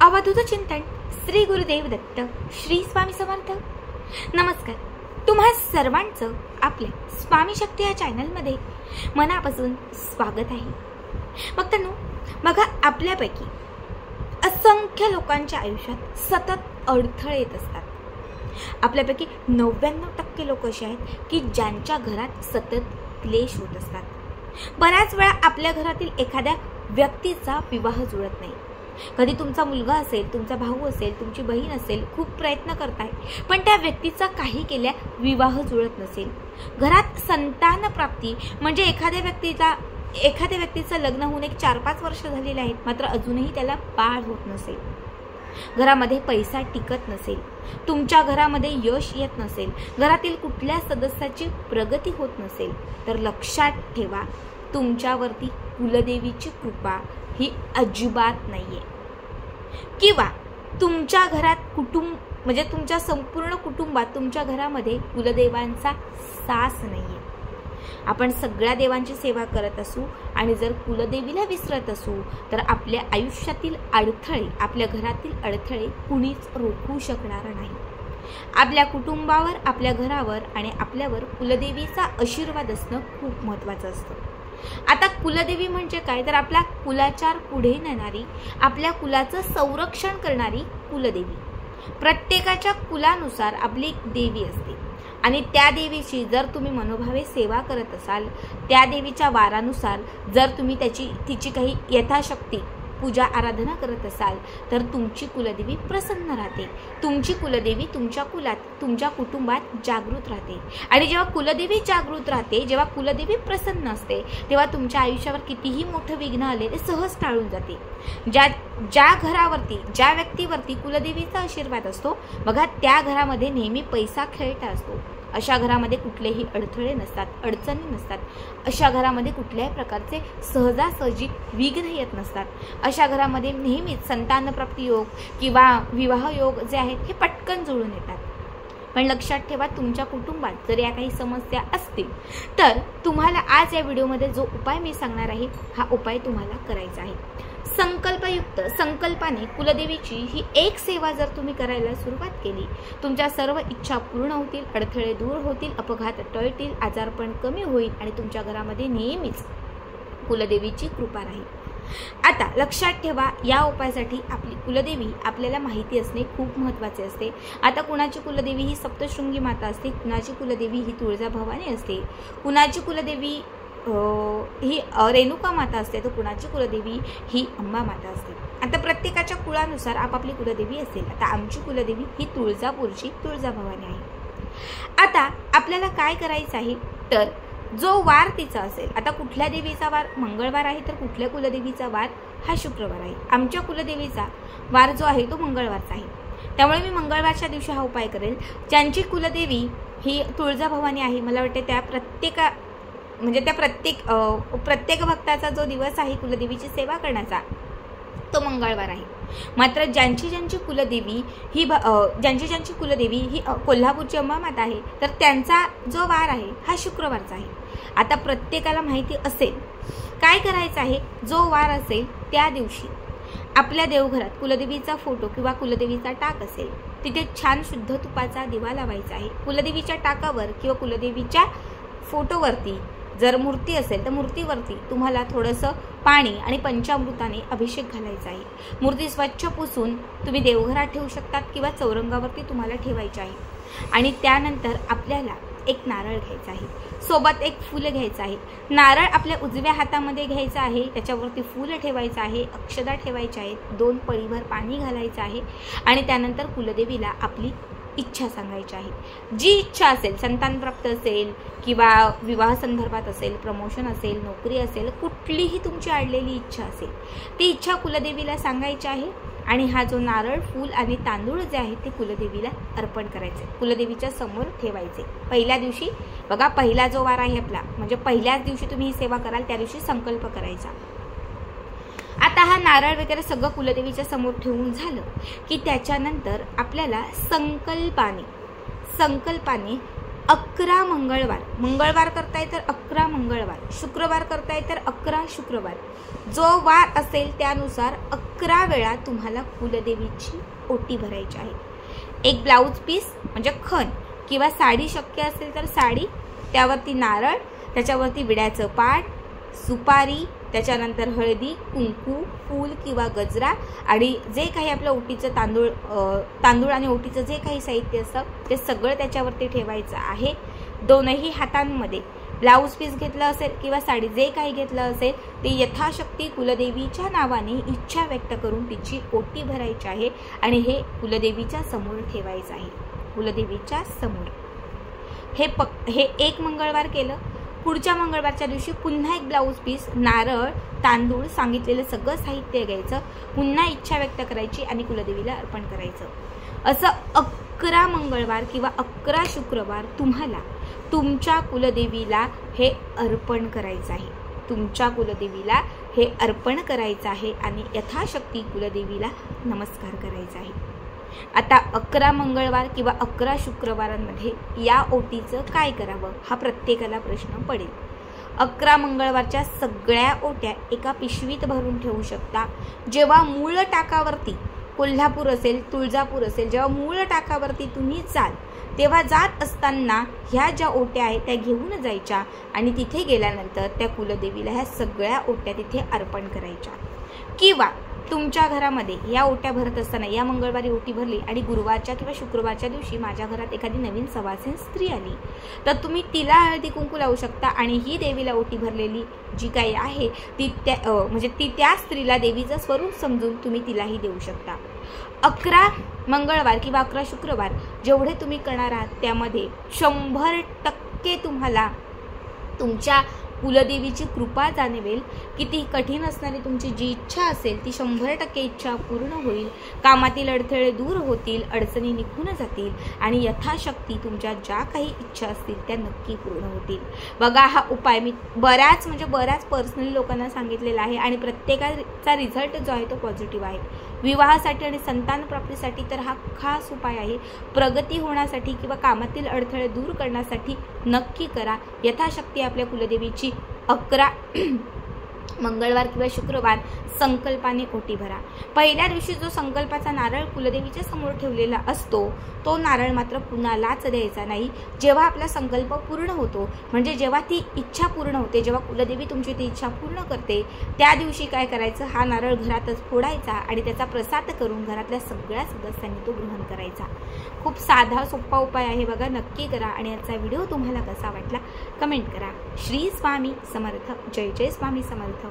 अवधूत चिंतन श्री गुरुदेव दत्त श्री स्वामी समर्थ। नमस्कार, तुम्हा सर्वांचं आपल्या स्वामी शक्ती या चॅनलमध्ये मनापासून स्वागत आहे। भक्तांनो, बघा, आपल्यापैकी असंख्य लोकांच्या आयुष्यात सतत अडथळे येत असतात। आपल्यापैकी 99% लोक असे आहेत की ज्यांच्या घरात सतत क्लेश होत असतात। बऱ्याच वेळा आपल्या घरातील एखाद्या व्यक्तीचा विवाह जुळत नाही। कधी तुमचा मुलगा असेल, तुमचा भाऊ असेल, तुमची बहीण असेल, खूप प्रयत्न करताय पण त्या व्यक्तीचा काही केल्या विवाह जुळत नसेल। घरात संतान प्राप्ती म्हणजे एखाद्या व्यक्तीचं लग्न होऊन 4-5 वर्ष झालेले आहेत, मात्र अजूनही त्याला बाळ होत नसेल। घरामध्ये पैसा टिकत नसेल, तुमच्या घरामध्ये यश येत नसेल, घरातील कुठल्या सदस्याची प्रगती होत नसेल, तर लक्षात ठेवा, तुमच्यावरती कुलदेवीची कृपा ही अजिबात नाहीये। किंवा तुमच्या घरात म्हणजे तुमच्या संपूर्ण कुटुंबात तुमच्या घरामध्ये कुलदेवांचा सास नाहीये। आपण सगळ्या देवांची सेवा करत असू आणि जर कुलदेवीला विसरत असू तर आपल्या आयुष्यातील अडथळे, आपल्या घरातील अडथळे कुणीच रोखू शकणार नाही। आपल्या कुटुंबावर, आपल्या घरावर आणि आपल्यावर कुलदेवीचा आशीर्वाद असणं खूप महत्त्वाचं असतं। आता कुलदेवी म्हणजे काय, तर आपल्या कुलाचार पुढे नेणारी, आपल्या कुलाचं संरक्षण करणारी कुलदेवी। प्रत्येकाच्या कुलानुसार आपली एक देवी असते आणि त्या देवीची जर तुम्ही मनोभावे सेवा करत असाल, त्या देवीच्या वारानुसार जर तुम्ही तिची काही यथाशक्ती पूजा आराधना करत असाल तर तुमची कुलदेवी प्रसन्न राहते। तुमची कुलदेवी तुमच्या कुलात, तुमच्या कुटुंबात जागृत राहते आणि जेव्हा कुलदेवी जागृत राहते, जेव्हा कुलदेवी प्रसन्न असते, तेव्हा तुमच्या आयुष्यावर कितीही मोठं विघ्न आले ते सहज टाळून जाते। ज्या घरावरती, ज्या व्यक्तीवरती कुलदेवीचा आशीर्वाद असतो, बघा, त्या घरामध्ये नेहमी पैसा खेळता असतो। अशा घरामध्ये कुठलेही अडथळे नसतात, अडचणी नसतात। अशा घरामध्ये कुठल्याही प्रकारचे सहजासहजी विघ्न येत नसतात। अशा घरामध्ये नेहमीच संतानप्राप्ती योग किंवा विवाह योग जे आहेत हे पटकन जुळून येतात। पण लक्षात ठेवा, तुमच्या कुटुंबात जर या काही समस्या असतील तर तुम्हाला आज या व्हिडिओमध्ये जो उपाय मी सांगणार आहे, हा उपाय तुम्हाला करायचा आहे। संकल्पयुक्त संकल्पाने कुलदेवीची ही एक सेवा जर तुम्ही करायला सुरुवात केली, तुमच्या सर्व इच्छा पूर्ण होतील, अडथळे दूर होतील, अपघात टळतील, आजारपण कमी होईल आणि तुमच्या घरामध्ये नेहमीच कुलदेवीची कृपा राहील। आता लक्षात ठेवा, या उपायासाठी आपली कुलदेवी आपल्याला माहिती असणे खूप महत्त्वाचे असते। आता कुणाची कुलदेवी ही सप्तशृंगी माता असते, कुणाची कुलदेवी ही तुळजाभवानी असते, कुणाची कुलदेवी ही रेणुका माता असते, तर कुणाची कुलदेवी ही अंबा माता असते। आता प्रत्येकाच्या कुळानुसार आपापली कुलदेवी असेल। आता आमची कुलदेवी ही तुळजापूरची तुळजाभवानी आहे। आता आपल्याला काय करायचं आहे, तर जो वार तिचा असेल, आता कुठल्या देवीचा वार मंगळवार आहे तर कुठल्या कुलदेवीचा वार हा शुक्रवार आहे। आमच्या कुलदेवीचा वार जो आहे तो मंगळवारचा आहे, त्यामुळे मी मंगळवारच्या दिवशी हा उपाय करेल। ज्यांची कुलदेवी ही तुळजाभवानी आहे, मला वाटते त्या प्रत्येक भक्ताचा जो दिवस आहे कुलदेवीची सेवा करण्याचा तो मंगळवार आहे। मात्र ज्यांची कुलदेवी ही कोल्हापूरची अंबा माता आहे, तर त्यांचा जो वार आहे हा शुक्रवारचा आहे। आता प्रत्येकाला माहिती असेल काय करायचं आहे, जो वार असेल त्या दिवशी आपल्या देवघरात कुलदेवीचा फोटो किंवा कुलदेवीचा टाक असेल, तिथे छान शुद्ध तुपाचा दिवा लावायचा आहे। कुलदेवीच्या टाकावर किंवा कुलदेवीच्या फोटोवरती जर मूर्ती असेल तर मूर्तीवरती तुम्हाला थोडंसं पाणी आणि पंचामृताने अभिषेक घालायचा आहे। मूर्ती स्वच्छ पुसून तुम्ही देवघरात ठेवू शकतात किंवा चौरंगावरती तुम्हाला ठेवायची आहे। आणि त्यानंतर आपल्याला एक नारळ घ्यायचा आहे, सोबत एक फूल घ्यायचं आहे। नारळ आपल्या उजव्या हातामध्ये घ्यायचा आहे, त्याच्यावरती फूल ठेवायचं आहे, अक्षदा ठेवायच्या आहेत, 2 पळीभर पाणी घालायचं आहे आणि त्यानंतर कुलदेवीला आपली इच्छा सांगायची आहे। जी इच्छा असेल, संतानप्राप्त असेल किंवा विवाह संदर्भात असेल, प्रमोशन असेल, नोकरी असेल, कुठलीही तुमची अडलेली इच्छा असेल, ती इच्छा कुलदेवीला सांगायची आहे आणि हा जो नारळ, फूल आणि तांदूळ जे आहे ते कुलदेवीला अर्पण करायचे, कुलदेवीच्या समोर ठेवायचे। पहिल्या दिवशी बघा, पहिला जो वार आहे आपला, म्हणजे पहिल्याच दिवशी तुम्ही ही सेवा कराल त्या दिवशी संकल्प करायचा। आता हा नारळ वगैरे सगळं कुलदेवीच्या समोर ठेवून झालं की त्याच्यानंतर आपल्याला संकल्पाने 11 मंगळवार करताय तर 11 मंगळवार, शुक्रवार करताय तर 11 शुक्रवार, जो वार असेल त्यानुसार 11 वेळा तुम्हाला कुलदेवीची ओटी भरायची आहे. एक ब्लाऊज पीस म्हणजे खण किंवा साडी शक्य असेल तर साडी, त्यावरती नारळ, त्याच्यावरती विड्याचं पाट, सुपारी, त्याच्यानंतर हळदी, कुंकू, फूल किंवा गजरा आणि जे काही आपलं ओटीचं तांदूळ आणि ओटीचं जे काही साहित्य असतं ते सगळं त्याच्यावरती ठेवायचं आहे. दोनही हातांमध्ये ब्लाऊज पीस घेतलं असेल किंवा साडी जे काही घेतलं असेल ते यथाशक्ती कुलदेवीच्या नावाने इच्छा व्यक्त करून तिची ओटी भरायची आहे आणि हे कुलदेवीच्या समोर ठेवायचं आहे. कुलदेवीच्या समोर हे एक मंगळवार केलं. पुढच्या मंगळवारच्या दिवशी पुन्हा एक ब्लाऊज पीस, नारळ, तांदूळ, सांगितलेलं सगळं साहित्य घ्यायचं, पुन्हा इच्छा व्यक्त करायची आणि कुलदेवीला अर्पण करायचं. असं 11 मंगळवार किंवा 11 शुक्रवार तुम्हाला तुमच्या कुलदेवीला हे अर्पण करायचं आहे. तुमच्या कुलदेवीला हे अर्पण करायचं आहे आणि यथाशक्ती कुलदेवीला नमस्कार करायचा आहे. आता 11 मंगळवार किंवा 11 शुक्रवारांमध्ये या ओटीचं काय करावं हा प्रत्येकाला प्रश्न पडेल. 11 मंगळवारच्या सगळ्या ओट्या एका पिशवीत भरून ठेवू शकता. जेव्हा मूळ टाकावरती कोल्हापूर असेल, तुळजापूर असेल, जेव्हा मूळ टाकावरती तुम्ही जाल तेव्हा जात असताना ह्या ज्या ओट्या आहेत त्या घेऊन जायच्या आणि तिथे गेल्यानंतर त्या कुलदेवीला ह्या सगळ्या ओट्या तिथे अर्पण करायच्या. किंवा तुमच्या घरामध्ये या ओट्या भरत असताना या मंगळवारी ओटी भरली आणि गुरुवारच्या किंवा शुक्रवारच्या दिवशी माझ्या घरात एखादी नवीन सवासीन स्त्री आली तर तुम्ही तिला हळदी कुंकू लावू शकता आणि ही देवीला ओटी भरलेली जी काही आहे ती त्या स्त्रीला देवीचं स्वरूप समजून तुम्ही तिलाही देऊ शकता. 11 मंगळवार किंवा 11 शुक्रवार जेवढे तुम्ही करणार आहात त्यामध्ये 100% तुम्हाला तुमच्या कुलदेवीची कृपा जाणवेल. किती कठीण असणारी तुमची जी इच्छा असेल ती 100% इच्छा पूर्ण होईल. कामातील अडथळे दूर होतील, अडचणी निघून जातील आणि यथाशक्ती तुमच्या ज्या काही इच्छा असतील त्या नक्की पूर्ण होतील. बघा, हा उपाय मी बऱ्याच पर्सनली लोकांना सांगितलेला आहे आणि प्रत्येकाचा रिझल्ट जो आहे तो पॉझिटिव्ह आहे. विवाहासाठी आणि संतान प्राप्तीसाठी तर हा खास उपाय आहे. प्रगती होण्यासाठी किंवा कामातील अडथळे दूर करण्यासाठी नक्की करा. यथाशक्ती आपल्या कुलदेवीची 11 मंगळवार किंवा शुक्रवार संकल्पाने ओटी भरा. पहिल्या दिवशी जो संकल्पाचा नारळ कुलदेवीच्या समोर ठेवलेला असतो तो नारळ मात्र कुणालाच द्यायचा नाही. जेव्हा आपला संकल्प पूर्ण होतो म्हणजे जेव्हा ती इच्छा पूर्ण होते, जेव्हा कुलदेवी तुमची ती इच्छा पूर्ण करते त्या दिवशी काय करायचं, हा नारळ घरातच फोडायचा आणि त्याचा प्रसाद करून घरातल्या सगळ्या सदस्यांनी तो ग्रहण करायचा. खूप साधा सोपा उपाय आहे बघा, नक्की करा. आणि आजचा व्हिडिओ तुम्हाला कसा वाटला कमेंट करा. श्री स्वामी समर्थ. जय जय स्वामी समर्थ.